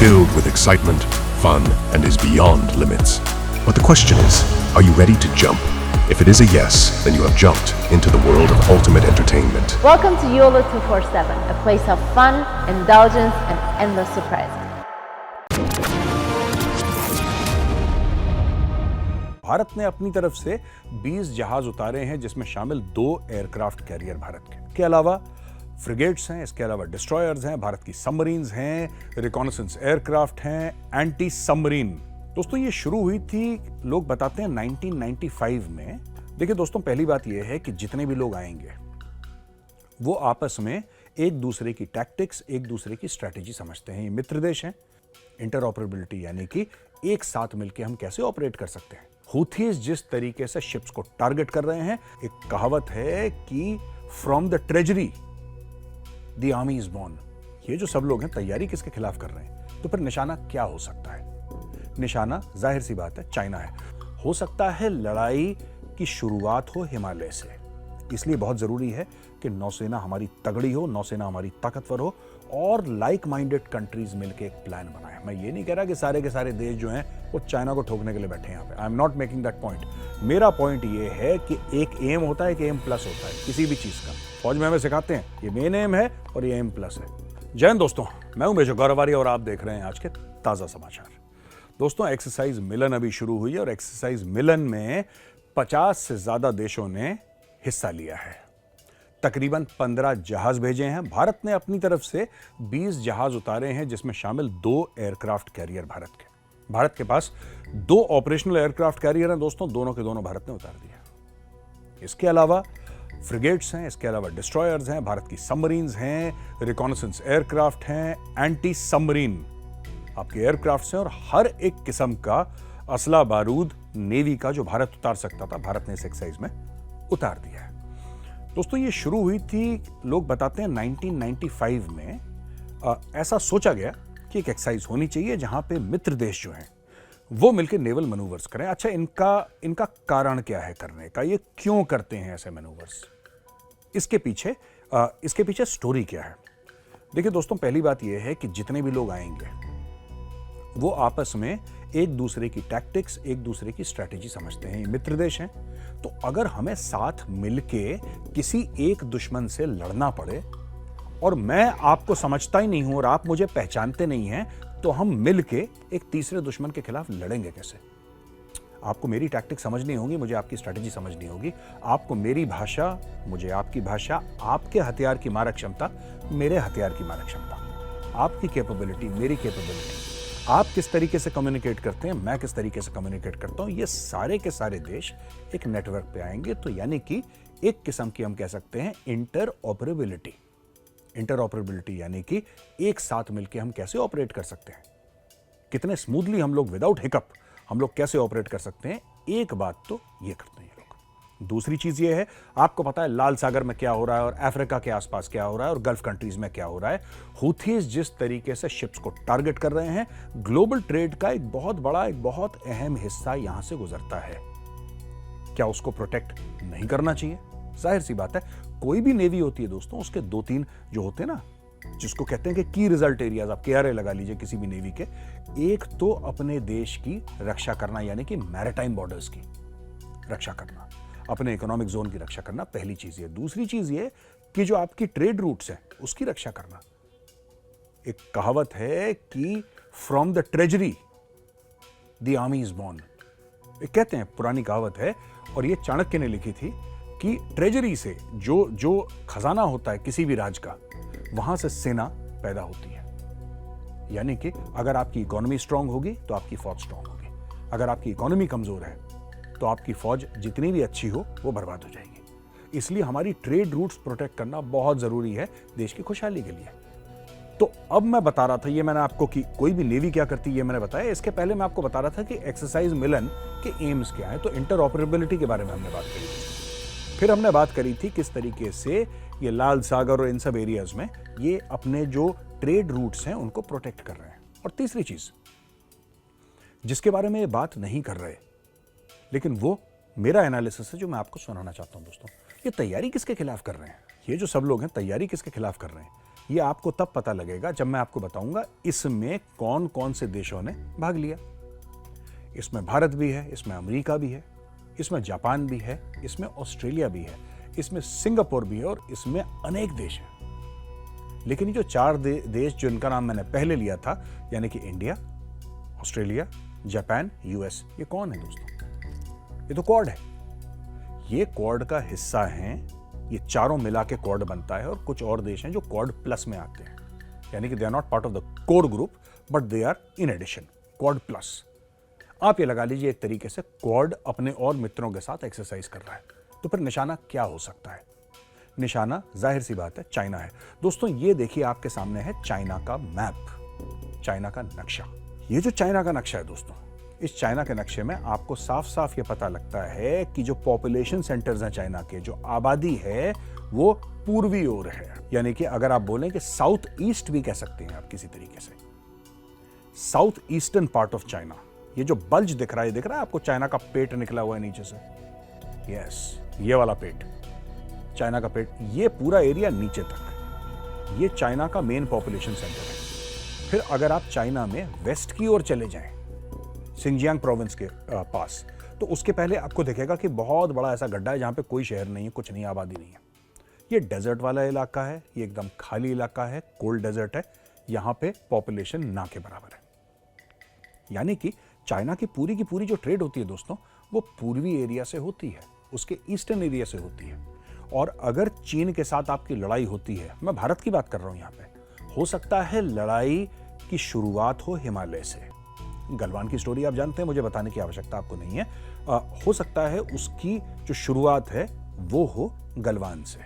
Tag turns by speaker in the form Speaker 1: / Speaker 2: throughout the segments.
Speaker 1: filled with excitement, fun, and is beyond limits. But the question is, are you ready to jump? If it is a yes, then you have jumped into the world of ultimate entertainment.
Speaker 2: Welcome to YOLO 247, a place of fun, indulgence, and endless surprises.
Speaker 3: Bharat ने अपनी तरफ से 20 जहाज उतारे हैं, जिसमें शामिल 2 aircraft carrier Bharat के अलावा फ्रिगेट्स हैं, इसके अलावा डिस्ट्रॉयर्स हैं, भारत की सबमरीन्स हैं, रिकॉनेसेंस एयरक्राफ्ट हैं, एंटी सबमरीन। दोस्तों ये शुरू हुई थी, लोग बताते हैं 1995 में। देखिए दोस्तों, पहली बात यह है कि जितने भी लोग आएंगे वो आपस में एक दूसरे की टैक्टिक्स, एक दूसरे की स्ट्रैटेजी समझते हैं। ये मित्र देश हैं। इंटरऑपरेबिलिटी यानी कि एक साथ मिलकर हम कैसे ऑपरेट कर सकते हैं। हूथीज जिस तरीके से शिप्स को टारगेट कर रहे हैं, एक कहावत है कि from the treasury the army is born. ये जो सब लोग हैं, तैयारी किसके खिलाफ कर रहे हैं? तो फिर निशाना क्या हो सकता है? निशाना जाहिर सी बात है चाइना है। हो सकता है लड़ाई की शुरुआत हो हिमालय से। इसलिए बहुत जरूरी है कि नौसेना हमारी तगड़ी हो, नौसेना हमारी ताकतवर हो और लाइक माइंडेड कंट्रीज मिलकर एक प्लान बनाए। मैं ये नहीं कह रहा कि सारे के सारे देश जो हैं वो चाइना को ठोकने के लिए बैठे हैं यहाँ पे। I am not making that point. मेरा पॉइंट ये है कि एक एम होता है, एक एम प्लस होता है किसी भी चीज का। फौज में हमें सिखाते हैं ये मेन एम है और ये एम प्लस है। जय हिंद दोस्तों, मैं हूं मेजर गौरव आर्य और आप देख रहे हैं आज के ताजा समाचार। दोस्तों, एक्सरसाइज मिलन अभी शुरू हुई है और एक्सरसाइज मिलन में 50 से ज्यादा देशों ने हिस्सा लिया है। तकरीबन 15 जहाज भेजे हैं। भारत ने अपनी तरफ से 20 जहाज उतारे हैं, जिसमें शामिल 2 एयरक्राफ्ट कैरियर भारत के। भारत के पास 2 ऑपरेशनल एयरक्राफ्ट कैरियर हैं दोस्तों, दोनों के दोनों भारत ने उतार दिया। इसके अलावा फ्रिगेट्स हैं, इसके अलावा डिस्ट्रॉयर्स हैं, भारत की सबमरीन्स हैं, रिकॉनेसेंस एयरक्राफ्ट हैं, एंटी सबमरीन आपके एयरक्राफ्ट हैं और हर एक किस्म का असला बारूद नेवी का जो भारत उतार सकता था, भारत ने इस एक्सरसाइज में उतार दिया है। दोस्तों ये शुरू हुई थी, लोग बताते हैं 1995 में। ऐसा सोचा गया कि एक एक्सरसाइज होनी चाहिए जहां पे मित्र देश जो हैं वो मिलकर नेवल मैनूवर्स करें। अच्छा, इनका कारण क्या है करने का? ये क्यों करते हैं ऐसे मैनूवर्स? इसके पीछे स्टोरी क्या है? देखिए दोस्तों, पहली बात यह है कि जितने भी लोग आएंगे वो आपस में एक दूसरे की टैक्टिक्स, एक दूसरे की स्ट्रैटेजी समझते हैं। ये मित्र देश हैं। तो अगर हमें साथ मिलके किसी एक दुश्मन से लड़ना पड़े और मैं आपको समझता ही नहीं हूं और आप मुझे पहचानते नहीं हैं, तो हम मिलके एक तीसरे दुश्मन के खिलाफ लड़ेंगे कैसे? आपको मेरी टैक्टिक समझनी होगी, मुझे आपकी स्ट्रैटेजी समझनी होगी। आपको मेरी भाषा, मुझे आपकी भाषा, आपके हथियार की मारक क्षमता, मेरे हथियार की मारक क्षमता, आपकी कैपेबिलिटी, मेरी कैपेबिलिटी, आप किस तरीके से कम्युनिकेट करते हैं, मैं किस तरीके से कम्युनिकेट करता हूं, ये सारे के सारे देश एक नेटवर्क पे आएंगे। तो यानी कि एक किस्म की हम कह सकते हैं इंटरऑपरेबिलिटी। इंटरऑपरेबिलिटी यानी कि एक साथ मिलकर हम कैसे ऑपरेट कर सकते हैं, कितने स्मूथली हम लोग विदाउट हिकअप हम लोग कैसे ऑपरेट कर सकते हैं। एक बात तो ये करते हैं लोग। दूसरी चीज ये है, आपको पता है लाल सागर में क्या हो रहा है और अफ्रीका के आसपास क्या हो रहा है और गल्फ कंट्रीज में क्या हो रहा है। हूथीज जिस तरीके से शिप्स को टारगेट कर रहे हैं, ग्लोबल ट्रेड का एक बहुत अहम हिस्सा यहां से गुजरता है। क्या उसको प्रोटेक्ट नहीं करना चाहिए? जाहिर सी बात है, कोई भी नेवी होती है दोस्तों, उसके 2-3 जो होते हैं ना, जिसको कहते हैं कि की रिजल्ट एरियाज, आप KRA लगा लीजिए किसी भी नेवी के। एक तो अपने देश की रक्षा करना यानी कि मैरिटाइम बॉर्डर्स की रक्षा करना, अपने इकोनॉमिक जोन की रक्षा करना, पहली चीज ये। दूसरी चीज ये कि जो आपकी ट्रेड रूट्स हैं उसकी रक्षा करना। एक कहावत है कि from the treasury the army is born. कहते हैं, पुरानी कहावत है और ये चाणक्य ने लिखी थी कि ट्रेजरी से जो खजाना होता है किसी भी राज्य का, वहां से सेना पैदा होती है। यानी कि अगर आपकी इकोनॉमी स्ट्रांग होगी तो आपकी फौज स्ट्रांग होगी। अगर आपकी इकोनॉमी कमजोर है तो आपकी फौज जितनी भी अच्छी हो वो बर्बाद हो जाएगी। इसलिए हमारी ट्रेड रूट्स प्रोटेक्ट करना बहुत जरूरी है देश की खुशहाली के लिए। तो अब मैं बता रहा था, ये मैंने आपको कि कोई भी नेवी क्या करती है ये मैंने बताया। इसके पहले मैं आपको बता रहा था कि एक्सरसाइज मिलन के एम्स क्या है। तो इंटरऑपरेबिलिटी के बारे में हमने बात करी थी। फिर हमने बात करी थी किस तरीके से ये लाल सागर और इन सब एरियाज में ये अपने जो ट्रेड रूट्स हैं उनको प्रोटेक्ट कर रहे हैं। और तीसरी चीज जिसके बारे में ये बात नहीं कर रहे, लेकिन वो मेरा एनालिसिस है जो मैं आपको सुनाना चाहता हूं दोस्तों। ये तैयारी किसके खिलाफ कर रहे हैं? ये जो सब लोग हैं तैयारी किसके खिलाफ कर रहे हैं? ये आपको तब पता लगेगा जब मैं आपको बताऊंगा इसमें कौन कौन से देशों ने भाग लिया। इसमें भारत भी है, इसमें अमेरिका भी है, इसमें जापान भी है, इसमें ऑस्ट्रेलिया भी है, इसमें सिंगापुर भी है और इसमें अनेक देश हैं। लेकिन ये जो 4 देश जिनका नाम मैंने पहले लिया था, यानी कि इंडिया, ऑस्ट्रेलिया, जापान, यूएस, ये कौन है दोस्तों? ये तो क्वाड है। ये क्वाड का हिस्सा हैं। ये चारों मिला के क्वाड बनता है और कुछ और देश हैं जो क्वाड प्लस में आते हैं, यानी कि they are not part of the core group but they are in addition quad plus. आप ये लगा लीजिए एक तरीके से क्वाड अपने और मित्रों के साथ एक्सरसाइज कर रहा है। तो फिर निशाना क्या हो सकता है? निशाना जाहिर सी बात है चाइना है। दोस्तों ये देखिए आपके सामने है चाइना का मैप, चाइना का नक्शा। ये जो चाइना का नक्शा है दोस्तों, इस चाइना के नक्शे में आपको साफ साफ ये पता लगता है कि जो पॉपुलेशन सेंटर्स हैं चाइना के, जो आबादी है वो पूर्वी ओर है। यानी कि अगर आप बोलें कि साउथ ईस्ट भी कह सकते हैं आप किसी तरीके से, south eastern part of China. ये जो बल्ज दिख रहा है आपको, चाइना का पेट निकला हुआ है नीचे से। यस, ये वाला पेट, चाइना का पेट, ये पूरा एरिया नीचे तक, ये चाइना का मेन पॉपुलेशन सेंटर है। फिर अगर आप चाइना में वेस्ट की ओर चले जाएं, सिंजियांग प्रोविंस के पास, तो उसके पहले आपको दिखेगा कि बहुत बड़ा ऐसा गड्ढा है जहां पे कोई शहर नहीं है, कुछ नहीं, आबादी नहीं है। ये डेजर्ट वाला इलाका है, ये एकदम खाली इलाका है, कोल्ड डेजर्ट है। यहां पे पॉपुलेशन ना के बराबर है। यानी कि चाइना की पूरी जो ट्रेड होती है दोस्तों, वो पूर्वी एरिया से होती है, उसके ईस्टर्न एरिया से होती है। और अगर चीन के साथ आपकी लड़ाई होती है, मैं भारत की बात कर रहा हूं यहां पे, हो सकता है लड़ाई की शुरुआत हो हिमालय से। गलवान की स्टोरी आप जानते हैं, मुझे बताने की आवश्यकता आपको नहीं है। हो सकता है उसकी जो शुरुआत है वो हो गलवान से,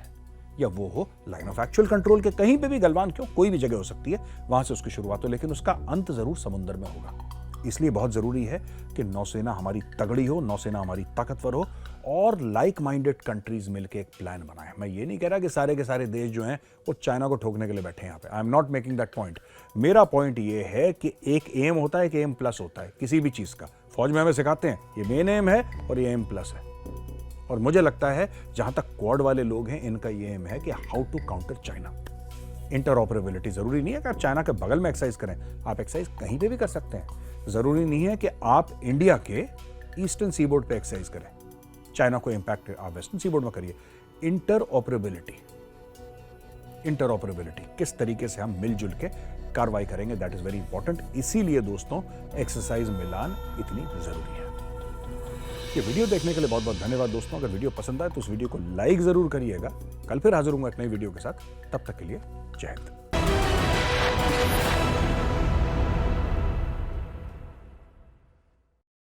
Speaker 3: या वो हो लाइन ऑफ एक्चुअल कंट्रोल के कहीं पे भी, गलवान क्यों, कोई भी जगह हो सकती है, वहां से उसकी शुरुआत हो, लेकिन उसका अंत जरूर समुद्र में होगा। इसलिए बहुत जरूरी है कि नौसेना हमारी तगड़ी हो, नौसेना हमारी ताकतवर हो और लाइक माइंडेड कंट्रीज मिलकर एक प्लान बनाए। मैं ये नहीं कह रहा कि सारे के सारे देश जो हैं वो चाइना को ठोकने के लिए बैठे हैं यहाँ पे। I am not making that point. मेरा पॉइंट ये है कि एक एम होता है, एक एम प्लस होता है किसी भी चीज का। फौज में हमें सिखाते हैं ये मेन एम है और ये एम प्लस है। और मुझे लगता है जहां तक क्वाड वाले लोग हैं, इनका ये एम है कि how to counter China. Interoperability, जरूरी नहीं है कि आप चाइना के बगल में एक्सरसाइज करें, आप एक्सरसाइज कहीं पे भी कर सकते हैं। जरूरी नहीं है कि आप इंडिया के ईस्टर्न सीबोर्ड पे एक्सरसाइज करें, चाइना को इंपैक्ट आप वेस्टर्न सीबोर्ड में करिए। इंटरऑपरेबिलिटी, किस तरीके से हम मिलजुल के कार्रवाई करेंगे, दैट इज वेरी इंपॉर्टेंट। इसीलिए दोस्तों एक्सरसाइज मिलान इतनी जरूरी है। ये वीडियो देखने के लिए बहुत बहुत धन्यवाद दोस्तों। अगर वीडियो पसंद आए तो उस वीडियो को लाइक जरूर करिएगा। कल फिर हाजिर हूंगा एक नई वीडियो के साथ, तब तक के लिए जय हिंद।